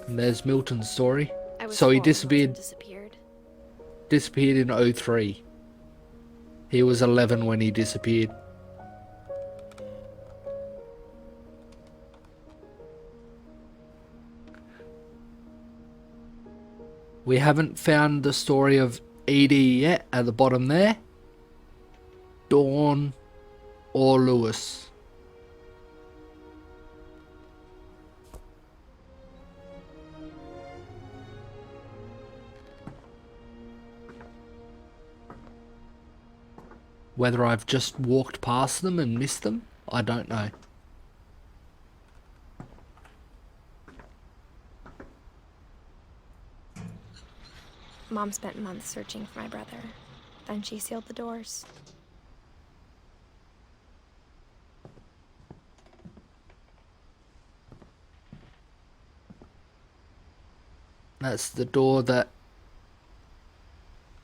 And there's Milton's story. I was So he 4 when Milton disappeared in '03. He was 11 when he disappeared. We haven't found the story of Edie yet at the bottom there. Dawn or Lewis. Whether I've just walked past them and missed them, I don't know. Mom spent months searching for my brother. Then she sealed the doors. That's the door that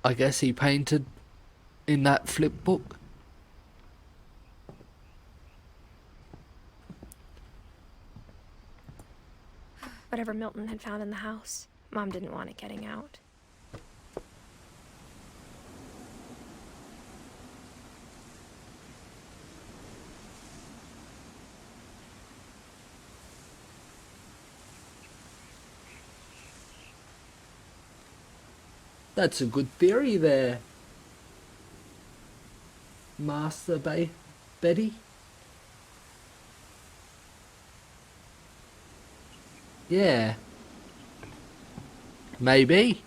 I guess he painted in that flip book. Whatever Milton had found in the house, Mom didn't want it getting out. That's a good theory there, Master Betty. Yeah. Maybe.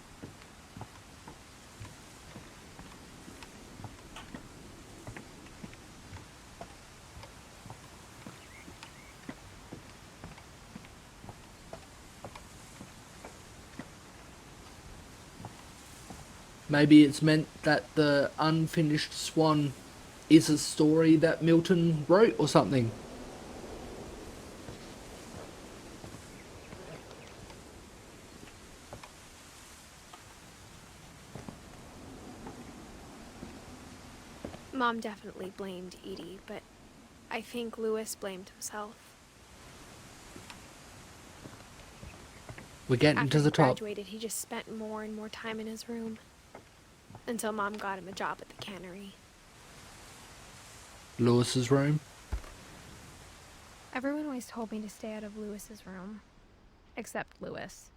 Maybe it's meant that the unfinished swan is a story that Milton wrote or something. Mom definitely blamed Edie, but I think Lewis blamed himself. We're getting to the top. After he graduated, he just spent more and more time in his room. Until Mom got him a job at the cannery. Lewis's room. Everyone always told me to stay out of Lewis's room. Except Lewis.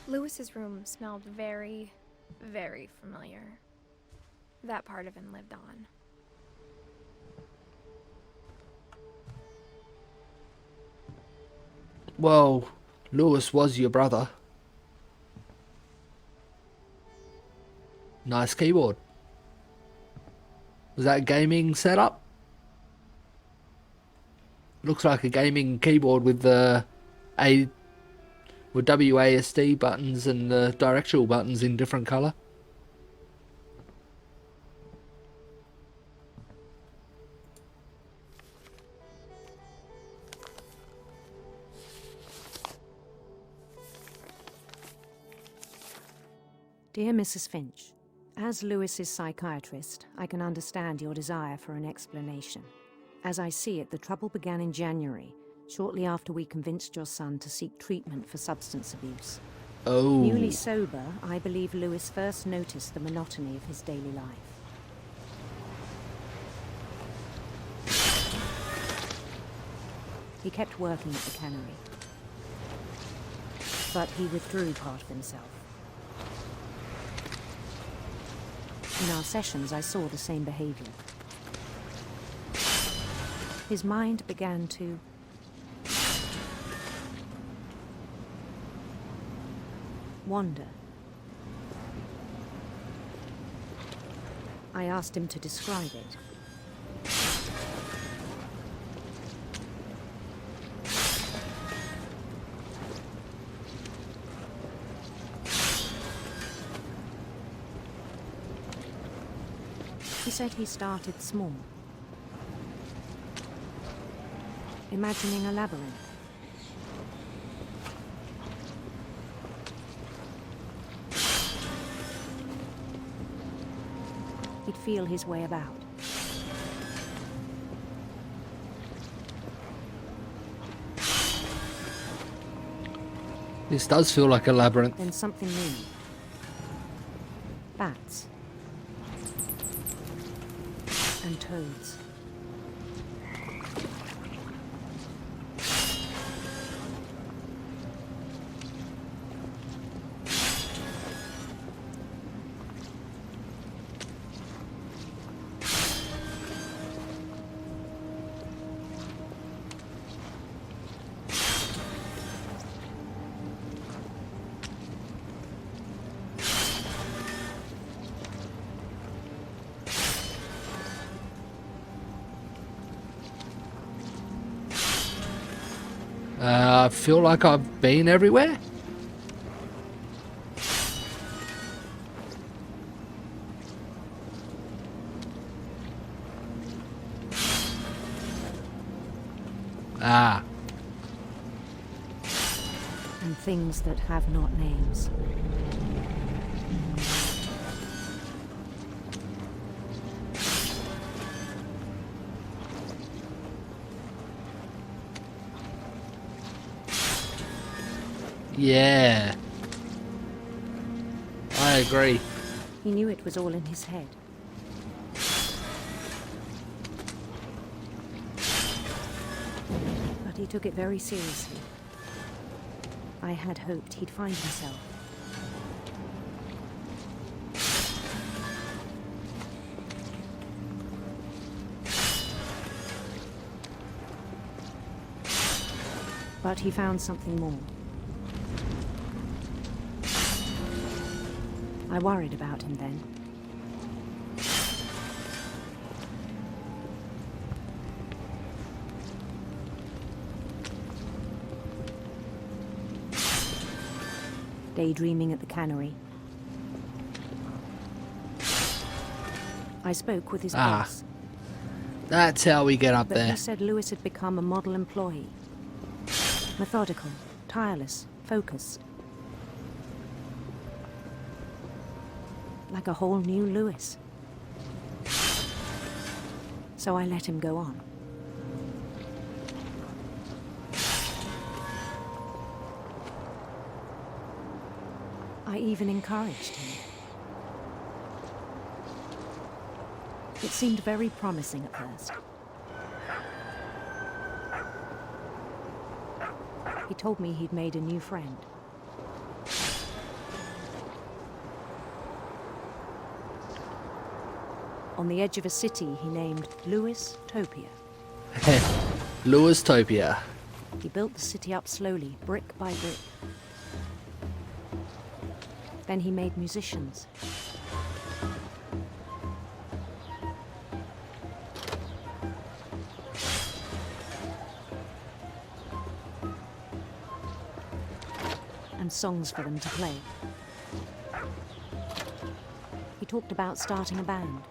Lewis's room smelled very, very familiar. That part of him lived on. Well, Lewis was your brother. Nice keyboard. Was that a gaming setup? Looks like a gaming keyboard with the with WASD buttons and the directional buttons in different colour. Dear Mrs. Finch, as Lewis's psychiatrist, I can understand your desire for an explanation. As I see it, the trouble began in January, shortly after we convinced your son to seek treatment for substance abuse. Oh. Newly sober, I believe Lewis first noticed the monotony of his daily life. He kept working at the cannery, but he withdrew part of himself. In our sessions, I saw the same behavior. His mind began to wander. I asked him to describe it. said he started small, imagining a labyrinth. He'd feel his way about. This does feel like a labyrinth. Then something new. Bats. And toads. I feel like I've been everywhere. Ah. And things that have not names. Yeah. I agree. He knew it was all in his head. But he took it very seriously. I had hoped he'd find himself. But he found something more. I worried about him then. Daydreaming at the cannery. I spoke with his boss. That's how we get up But there. he said Lewis had become a model employee. Methodical, tireless, focused. Like a whole new Lewis. So I let him go on. I even encouraged him. It seemed very promising at first. He told me he'd made a new friend. On the edge of a city he named Lewis-topia. Lewis-topia. He built the city up slowly, brick by brick. Then he made musicians. And songs for them to play. He talked about starting a band.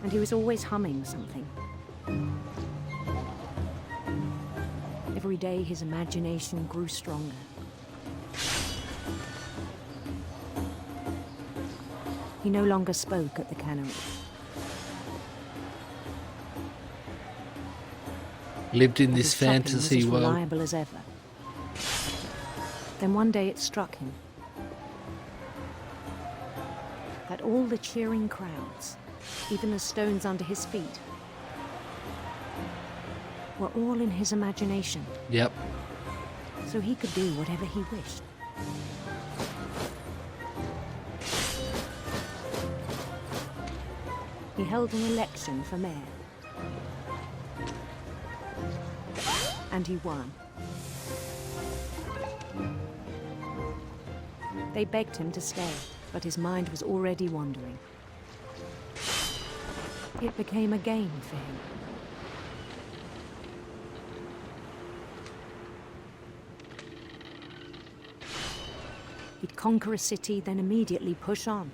And he was always humming something. Every day his imagination grew stronger. He no longer spoke at the cannery. Lived in But this his shopping fantasy was as world. reliable as ever. Then one day it struck him that all the cheering crowds, even the stones under his feet, were all in his imagination. Yep. So he could do whatever he wished. He held an election for mayor. And he won. They begged him to stay, but his mind was already wandering. It became a game for him. He'd conquer a city, then immediately push on.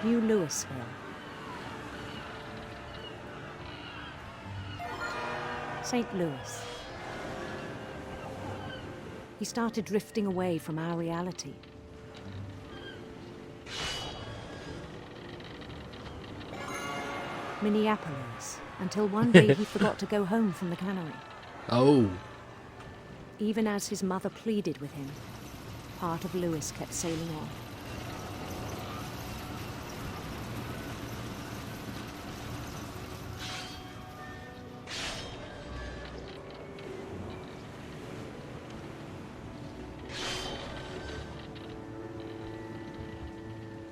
New Louisville. St. Louis. He started drifting away from our reality. Minneapolis, until one day he forgot to go home from the cannery. Oh. Even as his mother pleaded with him, part of Louis kept sailing on.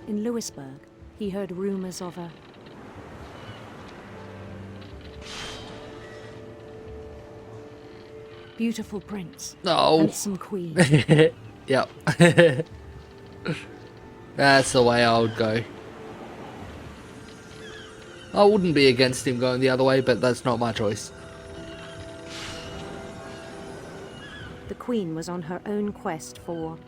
In Louisburg, he heard rumors of a beautiful prince, No. handsome queen. Yep. That's the way I would go. I wouldn't be against him going the other way, but that's not my choice. The queen was on her own quest for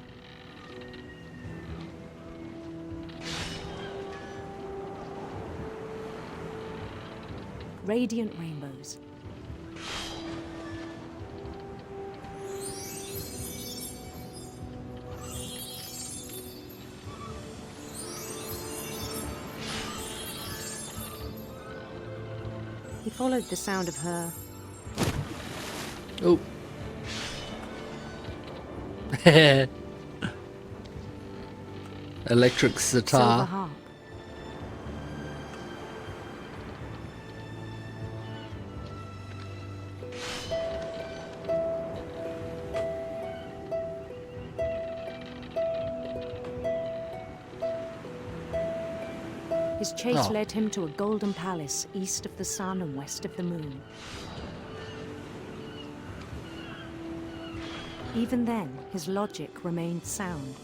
radiant rainbows. He followed the sound of her Oh. Electric silver sitar. harp. His chase Oh. led him to a golden palace east of the sun and west of the moon. Even then, his logic remained sound.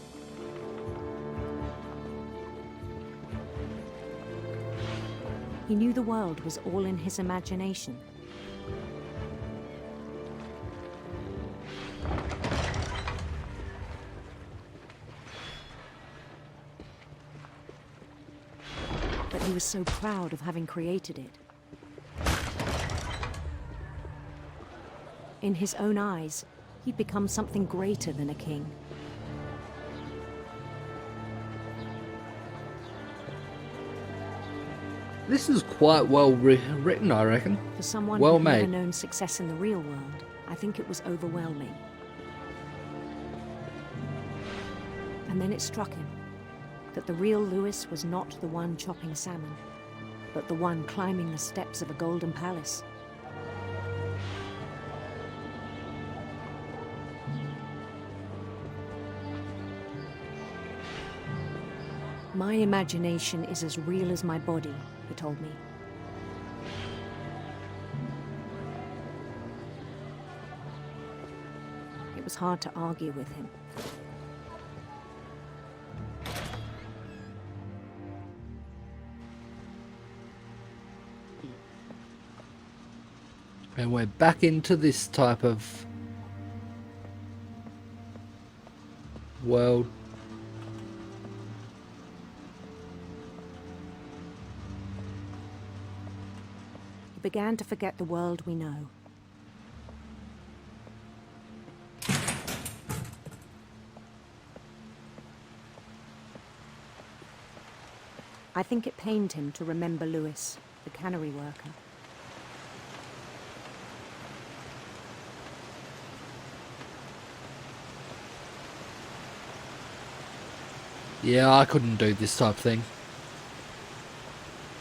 He knew the world was all in his imagination. But he was so proud of having created it. In his own eyes, he'd become something greater than a king. This is quite well written, I reckon. For someone Well who'd never made. known success in the real world, I think it was overwhelming. And then it struck him that the real Louis was not the one chopping salmon, but the one climbing the steps of a golden palace. My imagination is as real as my body, he told me. It was hard to argue with him. And we're back into this type of world. He began to forget the world we know. I think it pained him to remember Louis, the cannery worker. Yeah, I couldn't do this type of thing.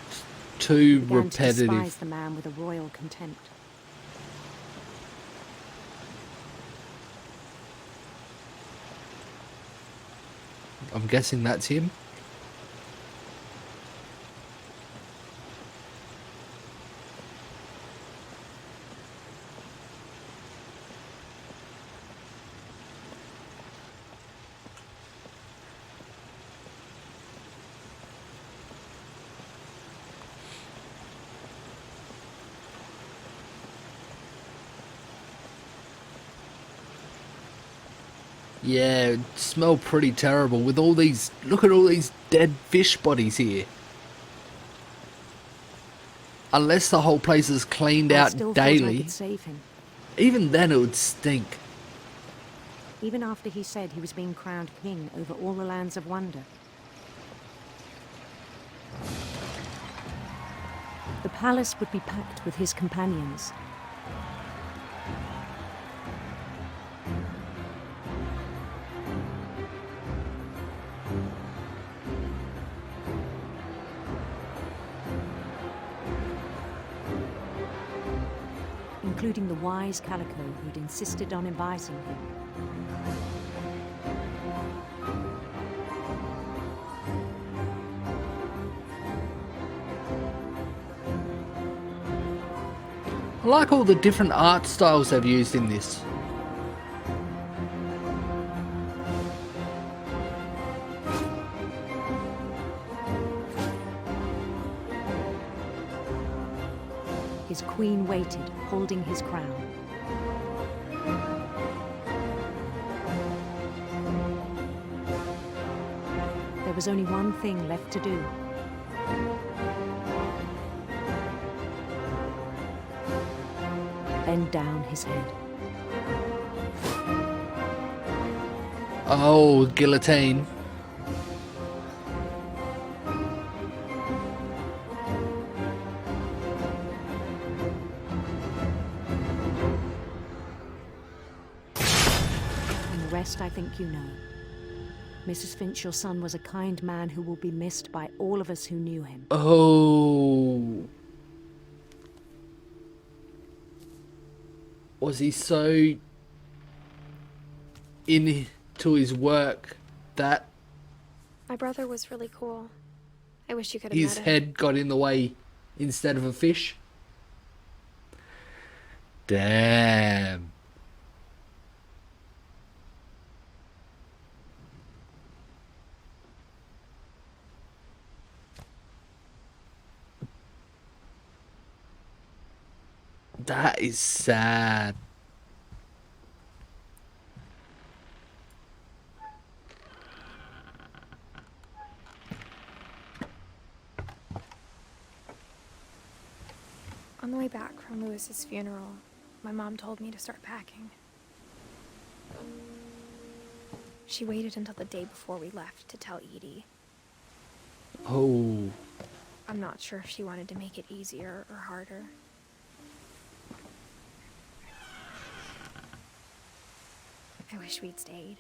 It's too He began to despise repetitive. the man with a royal contempt. I'm guessing that's him. Yeah, it smelled pretty terrible with all these... Look at all these dead fish bodies here. Unless the whole place is cleaned I out still thought I daily, could save him. even then it would stink. Even after he said he was being crowned king over all the lands of wonder. The palace would be packed with his companions. Including the wise Calico who'd insisted on inviting him. I like all the different art styles they've used in this. His queen waited, holding his crown. There was only one thing left to do. Bend down his head. Oh, guillotine. And the rest I think you know. Mrs. Finch, your son was a kind man who will be missed by all of us who knew him. Oh. Was he so into his work that My brother was really cool. I wish you could have his met him. head got in the way instead of a fish? Damn. That is sad. On the way back from Lewis's funeral, my mom told me to start packing. She waited until the day before we left to tell Edie. Oh. I'm not sure if she wanted to make it easier or harder. I wish we'd stayed.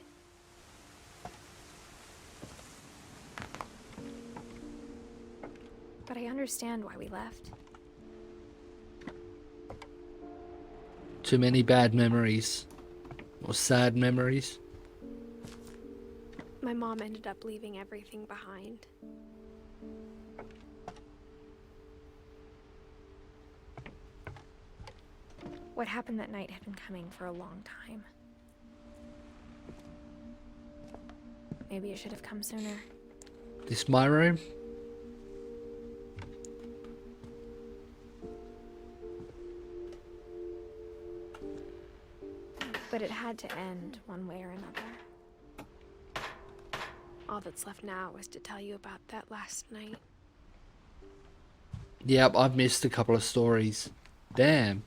But I understand why we left. Too many bad memories. Or sad memories. My mom ended up leaving everything behind. What happened that night had been coming for a long time. Maybe it should have come sooner. This my room? But it had to end one way or another. All that's left now is to tell you about that last night. Yep, I've missed a couple of stories. Damn.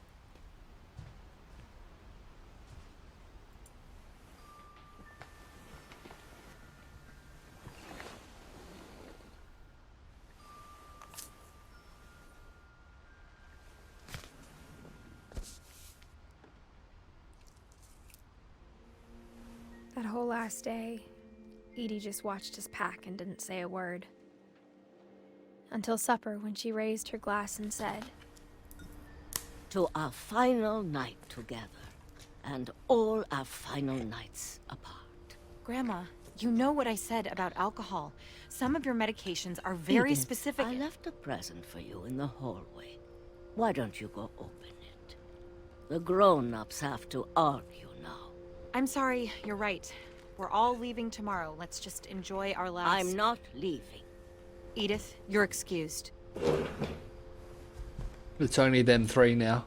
That whole last day, Edie just watched us pack and didn't say a word. Until supper, when she raised her glass and said, "To our final night together, and all our final nights apart." Grandma, you know what I said about alcohol. Some of your medications are very Edith, specific. I left a present for you in the hallway. Why don't you go open it? The grown-ups have to argue now. I'm sorry, you're right. We're all leaving tomorrow. Let's just enjoy our last... I'm not leaving. Edith, you're excused. It's only them three now.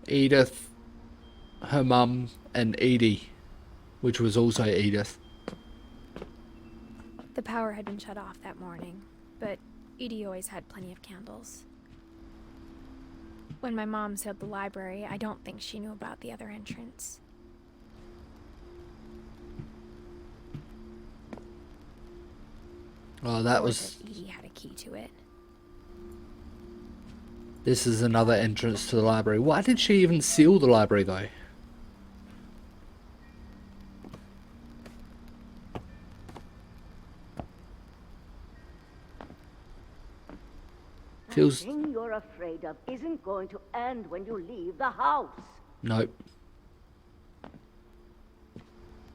Edith, her mum and Edie, which was also Edith. The power had been shut off that morning, but Edie always had plenty of candles. When my mom sealed the library, I don't think she knew about the other entrance. Oh, that Or was... that Edie had a key to it. This is another entrance to the library. Why did she even seal the library, though? Feels... The thing you're afraid of isn't going to end when you leave the house. Nope.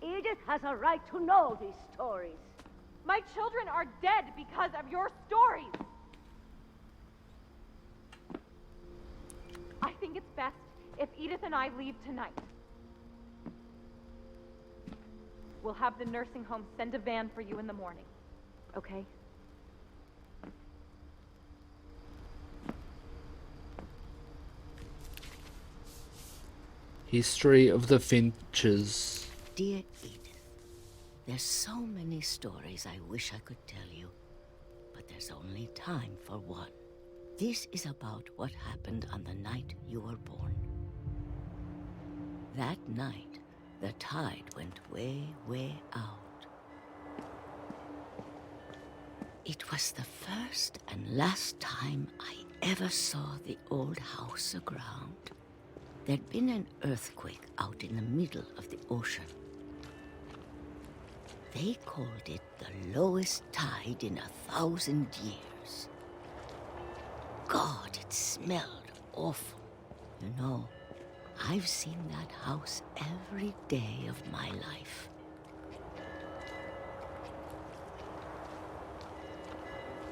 Edith has a right to know these stories. My children are dead because of your stories. I think it's best if Edith and I leave tonight. We'll have the nursing home send a van for you in the morning, okay? History of the Finches. Dear Edith, there's so many stories I wish I could tell you, but there's only time for one. This is about what happened on the night you were born. That night, the tide went way, way out. It was the first and last time I ever saw the old house aground. There'd been an earthquake out in the middle of the ocean. They called it the lowest tide in 1,000 years. God, it smelled awful. You know, I've seen that house every day of my life.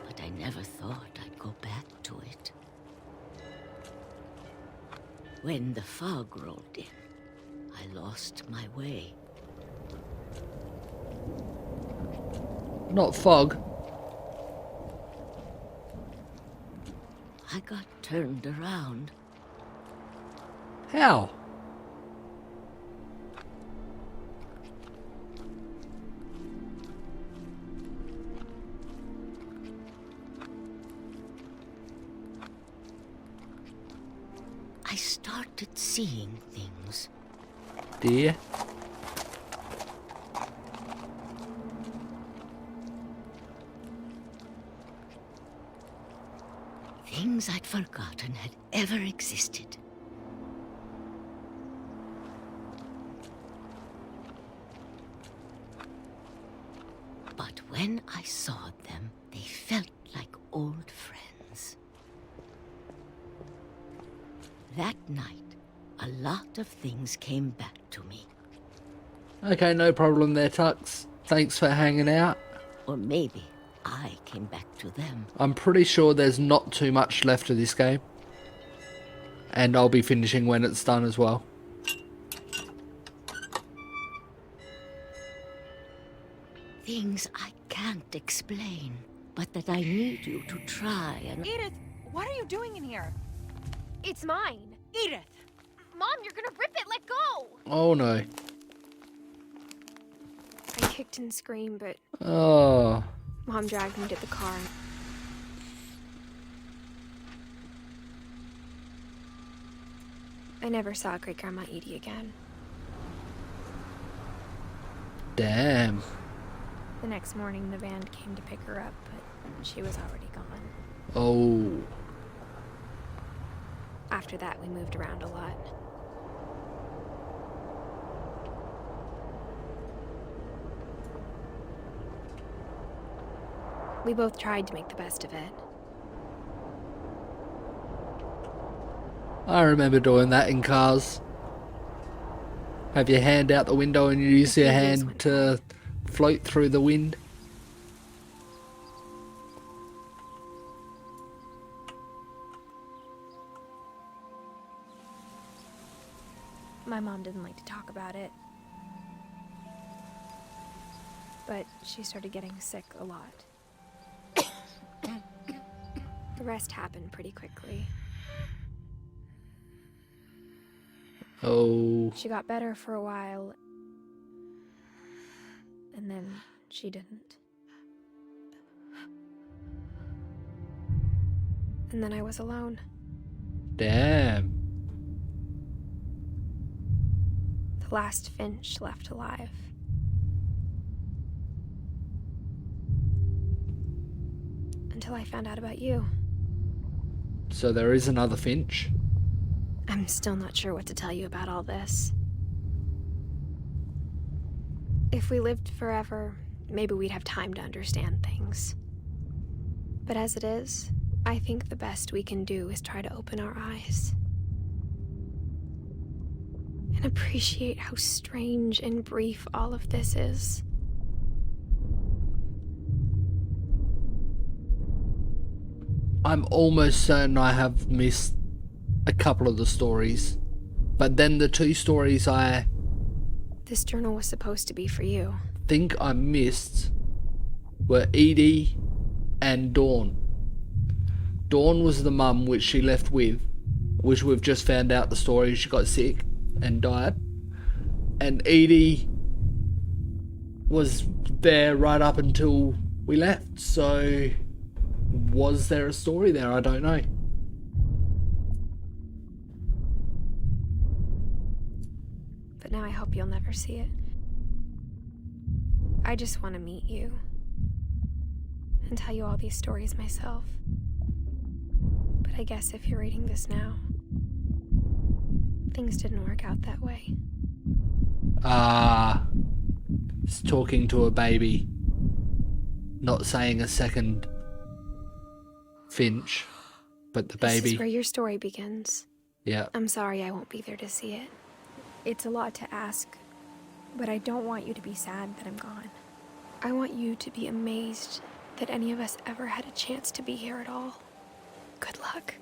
But I never thought I'd go back to it. When the fog rolled in, I lost my way. Not fog. I got turned around. How? I started seeing things. Dear. Things I'd forgotten had ever existed. But when I saw them, they felt like old friends. That night, a lot of things came back to me. Okay, no problem there, Tux. Thanks for hanging out. Or maybe I came back to them. I'm pretty sure there's not too much left of this game. And I'll be finishing when it's done as well. Things I can't explain, but that I need you to try and... Edith, what are you doing in here? It's mine. Edith! Mom, you're gonna rip it! Let go! Oh no. I kicked and screamed, but Oh. Mom dragged me to the car. I never saw Great Grandma Edie again. Damn. The next morning, the van came to pick her up, but she was already gone. Oh. After that, we moved around a lot. We both tried to make the best of it. I remember doing that in cars. Have your hand out the window and you use your hand to float through the wind. My mom didn't like to talk about it. But she started getting sick a lot. The rest happened pretty quickly. Oh, She got better for a while, and then she didn't. And then I was alone. damn. The last Finch left alive. Until I found out about you. So there is another Finch? I'm still not sure what to tell you about all this. If we lived forever, maybe we'd have time to understand things. But as it is, I think the best we can do is try to open our eyes. And appreciate how strange and brief all of this is. I'm almost certain I have missed a couple of the stories. But then the two stories I This journal was supposed to be for you. think I missed were Edie and Dawn. Dawn was the mum which she left with, which we've just found out the story. She got sick and died. And Edie was there right up until we left. So was there a story there? I don't know. But now I hope you'll never see it. I just want to meet you. And tell you all these stories myself. But I guess if you're reading this now, things didn't work out that way. It's talking to a baby. Not saying a second Finch, but the This baby. is where your story begins. Yeah. I'm sorry I won't be there to see it. It's a lot to ask, but I don't want you to be sad that I'm gone. I want you to be amazed that any of us ever had a chance to be here at all. Good luck.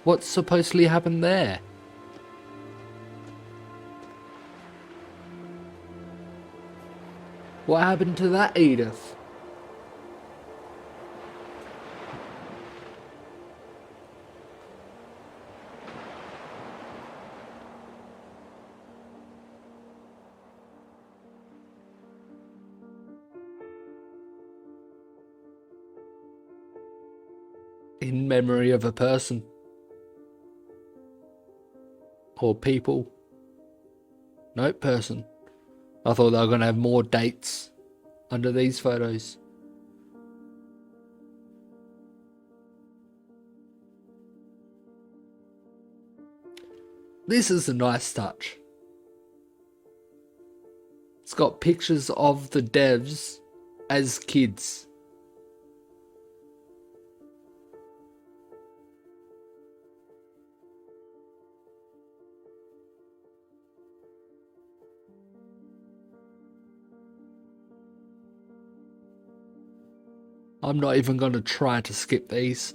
What's supposedly happened there? What happened to that Edith? In memory of a person. Or people. No, person. I thought they were going to have more dates under these photos. This is a nice touch. It's got pictures of the devs as kids. I'm not even going to try to skip these.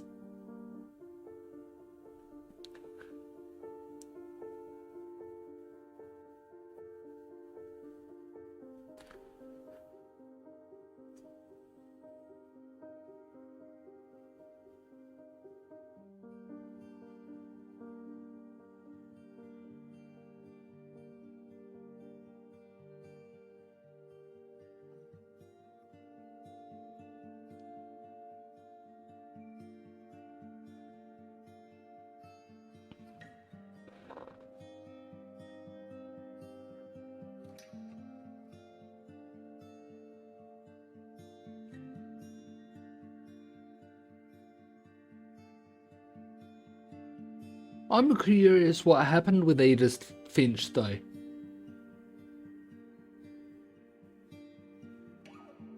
I'm curious what happened with Edith Finch though.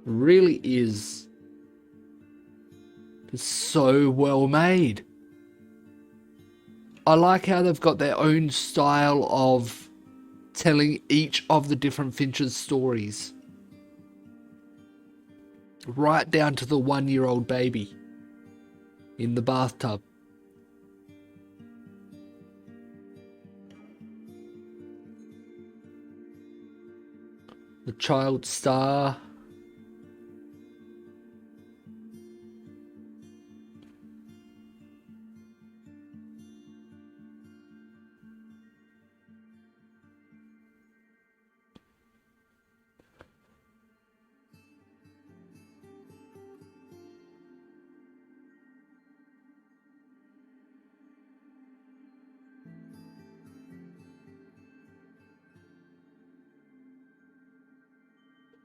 Really is so well made. I like how they've got their own style of telling each of the different Finch's stories. Right down to the 1-year-old baby in the bathtub. The child star.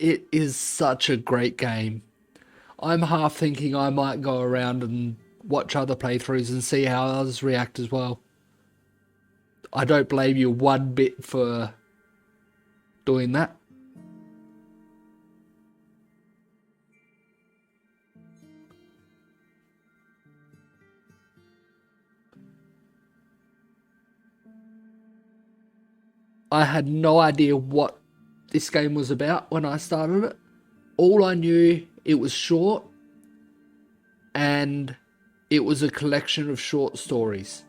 It is such a great game. I'm half thinking I might go around and watch other playthroughs and see how others react as well. I don't blame you one bit for doing that. I had no idea what this game was about when I started it. All I knew, it was short and it was a collection of short stories.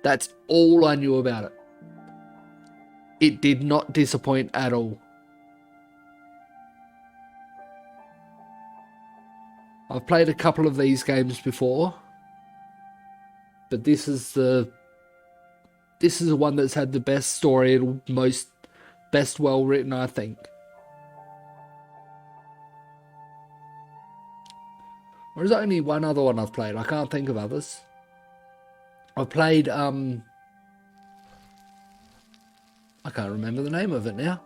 That's all I knew about it. It did not disappoint at all. I've played a couple of these games before, but this is the one that's had the best story and best well written, I think. Or is there only one other one I've played? I can't think of others. I've played I can't remember the name of it now.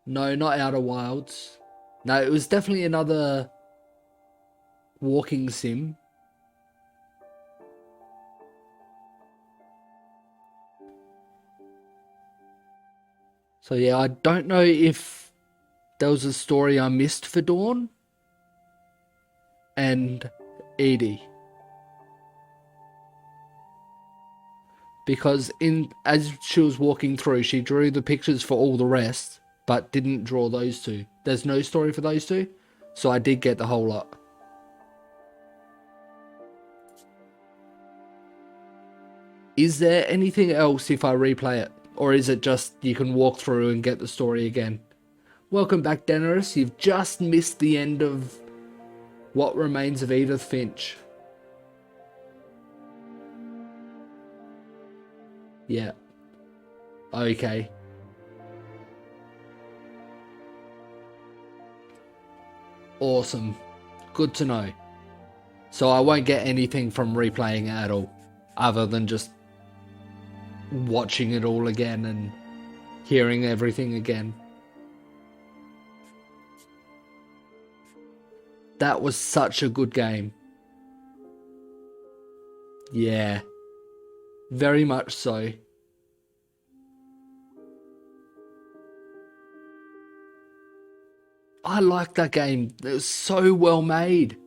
No, not Outer Wilds. No, it was definitely another walking sim. So yeah, I don't know if there was a story I missed for Dawn and Edie. Because as she was walking through, she drew the pictures for all the rest, but didn't draw those two. There's no story for those two, so I did get the whole lot. Is there anything else if I replay it? Or is it just you can walk through and get the story again? Welcome back, Daenerys. You've just missed the end of What Remains of Edith Finch. Yeah. Okay. Awesome. Good to know. So I won't get anything from replaying it at all, other than just watching it all again and hearing everything again. That was such a good game. Yeah. Very much so. I liked that game. It was so well made.